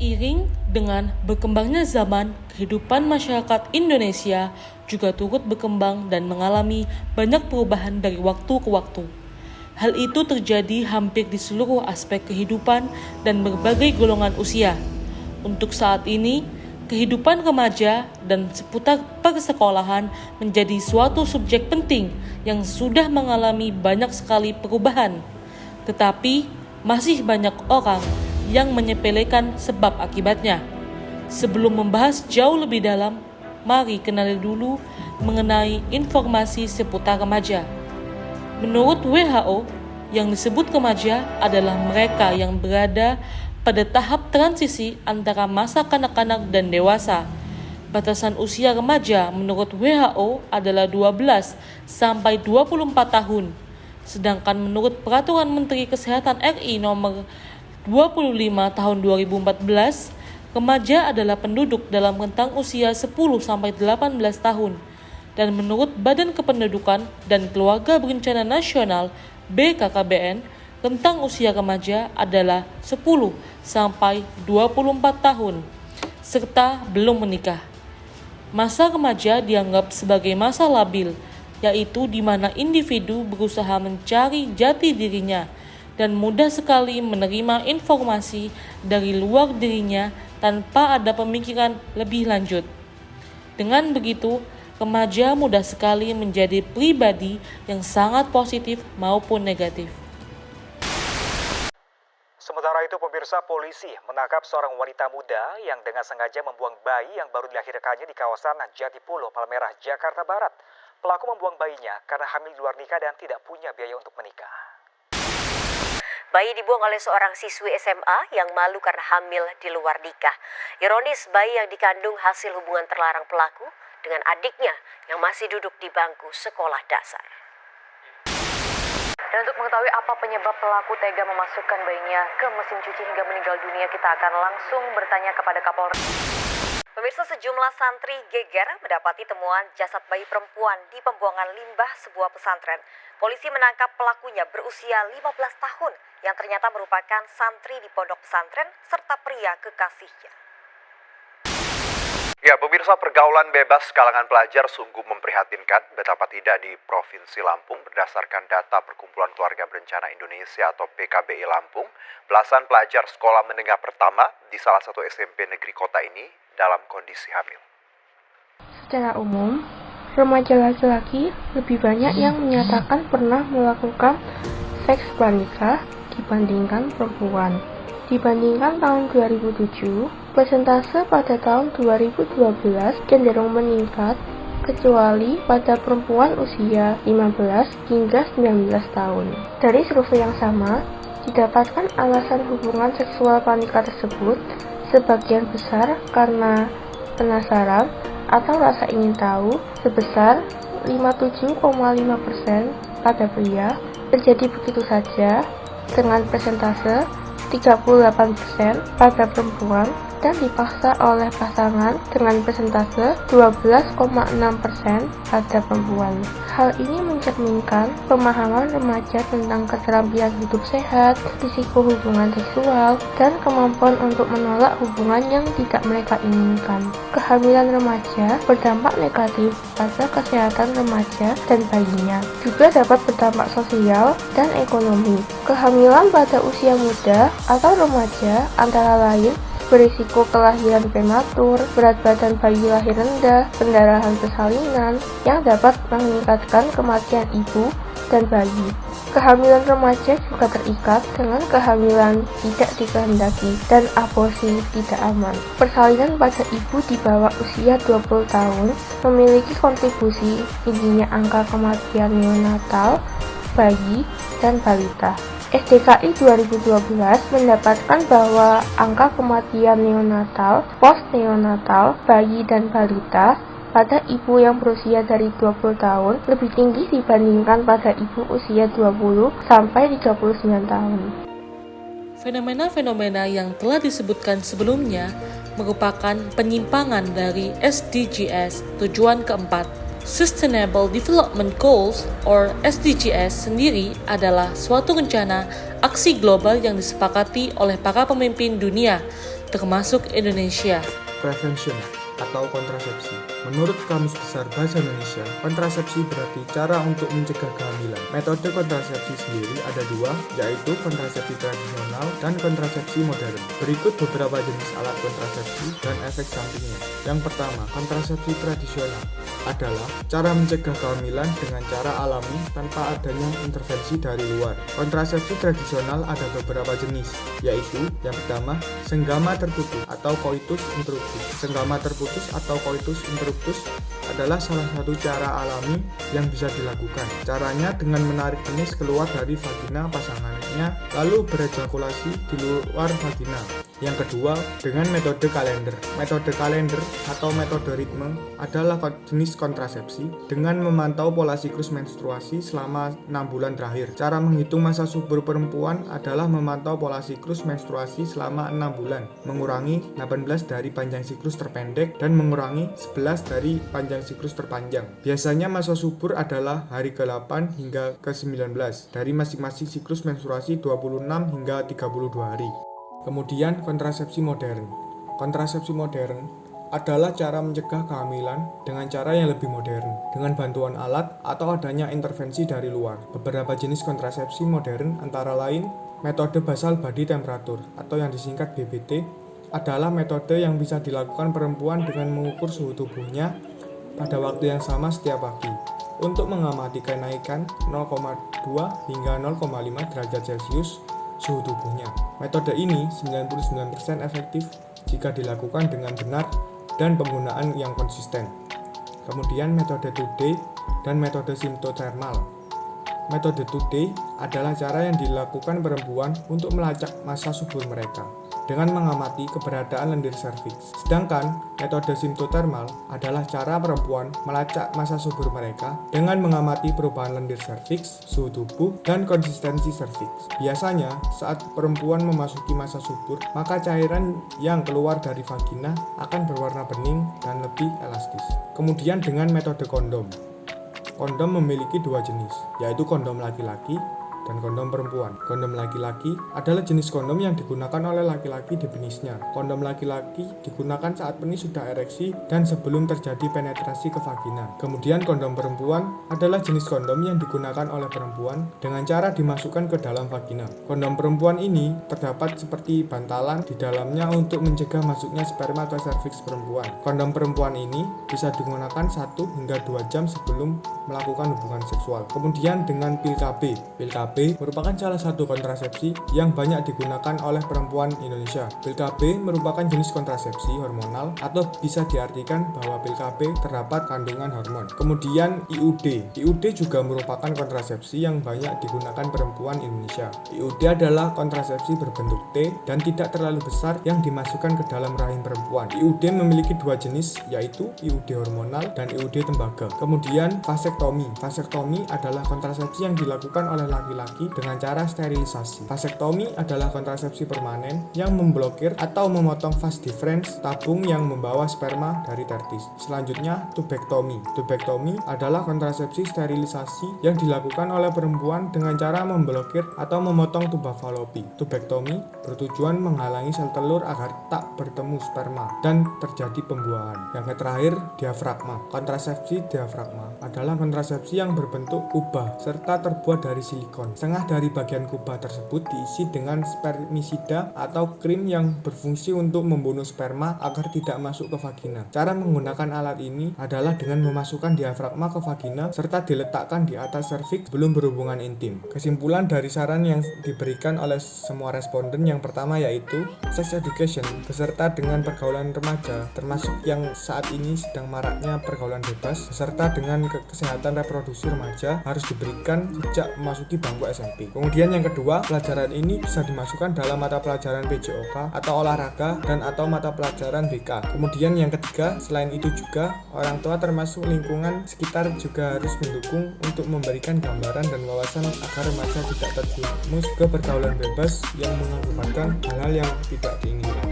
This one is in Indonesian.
Seiring dengan berkembangnya zaman, kehidupan masyarakat Indonesia juga turut berkembang dan mengalami banyak perubahan dari waktu ke waktu. Hal itu terjadi hampir di seluruh aspek kehidupan dan berbagai golongan usia. Untuk saat ini, kehidupan remaja dan seputar persekolahan menjadi suatu subjek penting yang sudah mengalami banyak sekali perubahan. Tetapi, masih banyak orang yang menyepelekan sebab akibatnya. Sebelum membahas jauh lebih dalam, mari kenali dulu mengenai informasi seputar remaja. Menurut WHO, yang disebut remaja adalah mereka yang berada pada tahap transisi antara masa kanak-kanak dan dewasa. Batasan usia remaja menurut WHO adalah 12 sampai 24 tahun. Sedangkan menurut Peraturan Menteri Kesehatan RI nomor 25 tahun 2014, remaja adalah penduduk dalam rentang usia 10 sampai 18 tahun. Dan menurut Badan Kependudukan dan Keluarga Berencana Nasional BKKBN, rentang usia remaja adalah 10 sampai 24 tahun serta belum menikah. Masa remaja dianggap sebagai masa labil, yaitu di mana individu berusaha mencari jati dirinya dan mudah sekali menerima informasi dari luar dirinya tanpa ada pemikiran lebih lanjut. Dengan begitu, remaja mudah sekali menjadi pribadi yang sangat positif maupun negatif. Sementara itu, pemirsa, polisi menangkap seorang wanita muda yang dengan sengaja membuang bayi yang baru dilahirkannya di kawasan Jatipulo, Palmerah, Jakarta Barat. Pelaku membuang bayinya karena hamil di luar nikah dan tidak punya biaya untuk menikah. Bayi dibuang oleh seorang siswi SMA yang malu karena hamil di luar nikah. Ironis, bayi yang dikandung hasil hubungan terlarang pelaku dengan adiknya yang masih duduk di bangku sekolah dasar. Dan untuk mengetahui apa penyebab pelaku tega memasukkan bayinya ke mesin cuci hingga meninggal dunia, kita akan langsung bertanya kepada Kapolres. Pemirsa, sejumlah santri geger mendapati temuan jasad bayi perempuan di pembuangan limbah sebuah pesantren. Polisi menangkap pelakunya berusia 15 tahun yang ternyata merupakan santri di pondok pesantren serta pria kekasihnya. Ya, pemirsa, pergaulan bebas kalangan pelajar sungguh memprihatinkan. Betapa tidak di Provinsi Lampung, berdasarkan data Perkumpulan Keluarga Berencana Indonesia atau PKBI Lampung, belasan pelajar sekolah menengah pertama di salah satu SMP negeri kota ini dalam kondisi hamil. Secara umum, remaja laki-laki lebih banyak yang menyatakan pernah melakukan seks pranikah dibandingkan perempuan. Dibandingkan tahun 2007, persentase pada tahun 2012 cenderung meningkat, kecuali pada perempuan usia 15 hingga 19 tahun. Dari survei yang sama, didapatkan alasan hubungan seksual pranikah tersebut sebagian besar karena penasaran atau rasa ingin tahu sebesar 57,5% pada pria, terjadi begitu saja dengan persentase 38% pada perempuan, dan dipaksa oleh pasangan dengan persentase 12,6% pada perempuan. Hal ini mencerminkan pemahaman remaja tentang keterampilan hidup sehat, risiko hubungan seksual, dan kemampuan untuk menolak hubungan yang tidak mereka inginkan. Kehamilan remaja berdampak negatif pada kesehatan remaja dan bayinya. Juga dapat berdampak sosial dan ekonomi. Kehamilan pada usia muda atau remaja antara lain berisiko kelahiran prematur, berat badan bayi lahir rendah, pendarahan persalinan yang dapat meningkatkan kematian ibu dan bayi. Kehamilan remaja juga terikat dengan kehamilan tidak dikehendaki dan aborsi tidak aman. Persalinan pada ibu di bawah usia 20 tahun memiliki kontribusi tingginya angka kematian neonatal, bayi, dan balita. SDKI 2012 mendapatkan bahwa angka kematian neonatal, post-neonatal, bayi dan balita pada ibu yang berusia dari 20 tahun lebih tinggi dibandingkan pada ibu usia 20 sampai 39 tahun. Fenomena-fenomena yang telah disebutkan sebelumnya merupakan penyimpangan dari SDGs tujuan keempat, Sustainable Development Goals or SDGs sendiri adalah suatu rencana aksi global yang disepakati oleh para pemimpin dunia, termasuk Indonesia. Prevention atau kontrasepsi. Menurut Kamus Besar Bahasa Indonesia, kontrasepsi berarti cara untuk mencegah kehamilan. Metode kontrasepsi sendiri ada dua, yaitu kontrasepsi tradisional dan kontrasepsi modern. Berikut beberapa jenis alat kontrasepsi dan efek sampingnya. Yang pertama, kontrasepsi tradisional adalah cara mencegah kehamilan dengan cara alami tanpa adanya intervensi dari luar. Kontrasepsi tradisional ada beberapa jenis, yaitu yang pertama, senggama terputus atau coitus interruptus. Senggama terputus atau coitus interruptus adalah salah satu cara alami yang bisa dilakukan. Caranya dengan menarik penis keluar dari vagina pasangannya lalu berejakulasi di luar vagina. Yang kedua, dengan metode kalender. Metode kalender atau metode ritme adalah jenis kontrasepsi dengan memantau pola siklus menstruasi selama 6 bulan terakhir. Cara menghitung masa subur perempuan adalah memantau pola siklus menstruasi selama 6 bulan, mengurangi 18 dari panjang siklus terpendek dan mengurangi 11 dari panjang siklus terpanjang. Biasanya masa subur adalah hari ke-8 hingga ke-19 dari masing-masing siklus menstruasi 26 hingga 32 hari. Kemudian kontrasepsi modern. Kontrasepsi modern adalah cara mencegah kehamilan dengan cara yang lebih modern, dengan bantuan alat atau adanya intervensi dari luar. Beberapa jenis kontrasepsi modern antara lain metode basal body temperature atau yang disingkat BBT adalah metode yang bisa dilakukan perempuan dengan mengukur suhu tubuhnya pada waktu yang sama setiap pagi untuk mengamati kenaikan 0,2 hingga 0,5 derajat Celcius suhu tubuhnya. Metode ini 99% efektif jika dilakukan dengan benar dan penggunaan yang konsisten. Kemudian metode 2D dan metode simptothermal. Metode 2D adalah cara yang dilakukan perempuan untuk melacak masa subur mereka dengan mengamati keberadaan lendir serviks. Sedangkan metode simptothermal adalah cara perempuan melacak masa subur mereka dengan mengamati perubahan lendir serviks, suhu tubuh, dan konsistensi serviks. Biasanya, saat perempuan memasuki masa subur, maka cairan yang keluar dari vagina akan berwarna bening dan lebih elastis. Kemudian dengan metode kondom. Kondom memiliki dua jenis, yaitu kondom laki-laki dan kondom perempuan. Kondom laki-laki adalah jenis kondom yang digunakan oleh laki-laki di penisnya. Kondom laki-laki digunakan saat penis sudah ereksi dan sebelum terjadi penetrasi ke vagina. Kemudian kondom perempuan adalah jenis kondom yang digunakan oleh perempuan dengan cara dimasukkan ke dalam vagina. Kondom perempuan ini terdapat seperti bantalan di dalamnya untuk mencegah masuknya sperma ke serviks perempuan. Kondom perempuan ini bisa digunakan 1 hingga 2 jam sebelum melakukan hubungan seksual. Kemudian dengan pil KB. Pil KB merupakan salah satu kontrasepsi yang banyak digunakan oleh perempuan Indonesia. Pil KB merupakan jenis kontrasepsi hormonal atau bisa diartikan bahwa pil KB terdapat kandungan hormon. Kemudian IUD. IUD juga merupakan kontrasepsi yang banyak digunakan perempuan Indonesia. IUD adalah kontrasepsi berbentuk T dan tidak terlalu besar yang dimasukkan ke dalam rahim perempuan. IUD memiliki dua jenis, yaitu IUD hormonal dan IUD tembaga. Kemudian vasektomi. Vasektomi adalah kontrasepsi yang dilakukan oleh laki-laki dengan cara sterilisasi. Vasektomi adalah kontrasepsi permanen yang memblokir atau memotong vas deferens tabung yang membawa sperma dari testis. Selanjutnya, tubektomi. Tubektomi adalah kontrasepsi sterilisasi yang dilakukan oleh perempuan dengan cara memblokir atau memotong tuba falopi. Tubektomi bertujuan menghalangi sel telur agar tak bertemu sperma dan terjadi pembuahan. Yang terakhir, diafragma. Kontrasepsi diafragma adalah kontrasepsi yang berbentuk kubah serta terbuat dari silikon. Setengah dari bagian kubah tersebut diisi dengan spermisida atau krim yang berfungsi untuk membunuh sperma agar tidak masuk ke vagina. Cara menggunakan alat ini adalah dengan memasukkan diafragma ke vagina serta diletakkan di atas serviks sebelum berhubungan intim. Kesimpulan dari saran yang diberikan oleh semua responden yang pertama yaitu sex education beserta dengan pergaulan remaja termasuk yang saat ini sedang maraknya pergaulan bebas beserta dengan kesehatan reproduksi remaja harus diberikan sejak memasuki bangku SMP. Kemudian yang kedua, pelajaran ini bisa dimasukkan dalam mata pelajaran PJOK atau olahraga dan atau mata pelajaran BK. Kemudian yang ketiga, selain itu juga orang tua termasuk lingkungan sekitar juga harus mendukung untuk memberikan gambaran dan wawasan agar remaja tidak terjerumus ke pergaulan bebas yang mengakibatkan hal-hal yang tidak diinginkan.